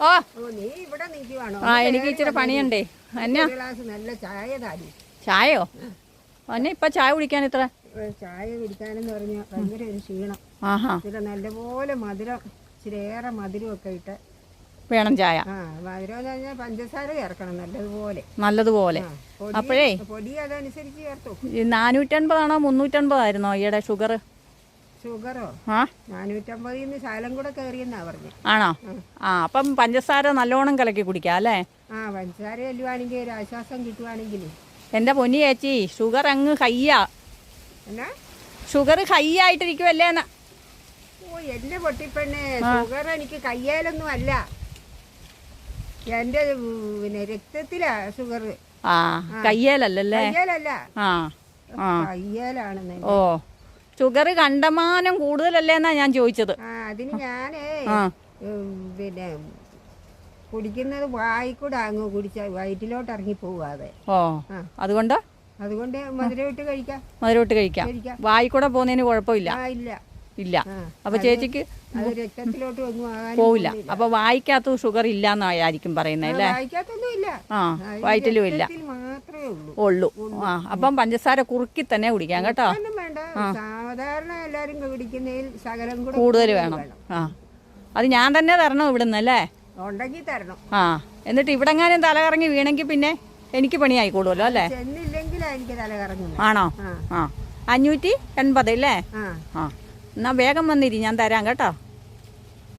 ഓ എനിക്ക് ഇച്ചിരി പണിയുണ്ടേ. എന്നാ ചായയോ? എന്നെ ഇപ്പൊ ചായ കുടിക്കാൻ ഇത്ര ചായ കുടിക്കാനെന്ന് പറഞ്ഞാൽ ഭയങ്കര ഒരു ക്ഷീണം. ഇവിടെ നല്ലപോലെ മധുരം, ഇച്ചിരി ഏറെ മധുരമൊക്കെ ഇട്ട് വേണം ചായ. മധുരം എന്ന് പറഞ്ഞാൽ പഞ്ചസാര ചേർക്കണം നല്ലതുപോലെ. അപ്പോഴേ പൊടി അതനുസരിച്ച് ചേർത്തു. 450 350 ഈയിടെ ഷുഗർ? ഷുഗറോ? 450 ശാലം കൂടെ കയറിയെന്നാ പറഞ്ഞു. ആണോ? അപ്പം പഞ്ചസാര നല്ലോണം കലക്കി കുടിക്കാം അല്ലേ? പഞ്ചസാര ചെല്ലുവാണെങ്കിൽ ഒരു ആശ്വാസം കിട്ടുവാണെങ്കിൽ. എന്റെ പൊന്നി ചേച്ചി, ഷുഗർ അങ്ങ് ഹൈയാ. എന്നാ ഷുഗർ ഹൈ ആയിട്ടിരിക്കുവല്ലേ? എന്റെ പൊട്ടിപ്പെണ്ണെ, ഷുഗർ എനിക്ക് കയ്യാലൊന്നും അല്ല, എന്റെ രക്തത്തിലാ ഷുഗർ. കയ്യാലല്ലേ? കയ്യാലാണെന്ന്. ഓ, ഷുഗർ കണ്ടമാനം കൂടുതലല്ലേന്നാ ഞാൻ ചോദിച്ചത്. അതിന് ഞാനേ കുടിക്കുന്നത് വായിക്കൂടെ അങ്ങ് കുടിച്ച വയറ്റിലോട്ട് ഇറങ്ങി പോവാതെ. അതുകൊണ്ട് മധുരമിട്ട് കഴിക്കാം. വായിക്കൂടെ പോകുന്നതിന് കുഴപ്പമില്ല. ഇല്ല. അപ്പൊ ചേച്ചിക്ക് രക്തത്തിലോട്ട് ഒന്നും പോവില്ല. അപ്പൊ വായിക്കകത്ത് ഷുഗർ ഇല്ലാന്നായിരിക്കും പറയുന്നത് അല്ലേ? വയറ്റിലും ഇല്ല, ഉള്ളു. അപ്പം പഞ്ചസാര കുറുക്കി തന്നെ കുടിക്കാം കേട്ടോ. സാധാരണ എല്ലാരും കുടിക്കുന്നതിൽ ശകലം കൂടെ കൂടുതൽ വേണം. അത് ഞാൻ തന്നെ തരണം ഇവിടുന്ന് അല്ലേ? ഉണ്ടെങ്കിൽ തരണം. എന്നിട്ട് ഇവിടെങ്ങാനും തലകറങ്ങി വീണെങ്കിൽ പിന്നെ എനിക്ക് പണിയായിക്കോളുമല്ലോ അല്ലേ? ആണോ? 580 അല്ലേ? എന്നാ വേഗം വന്നിരി, ഞാൻ തരാം കേട്ടോ.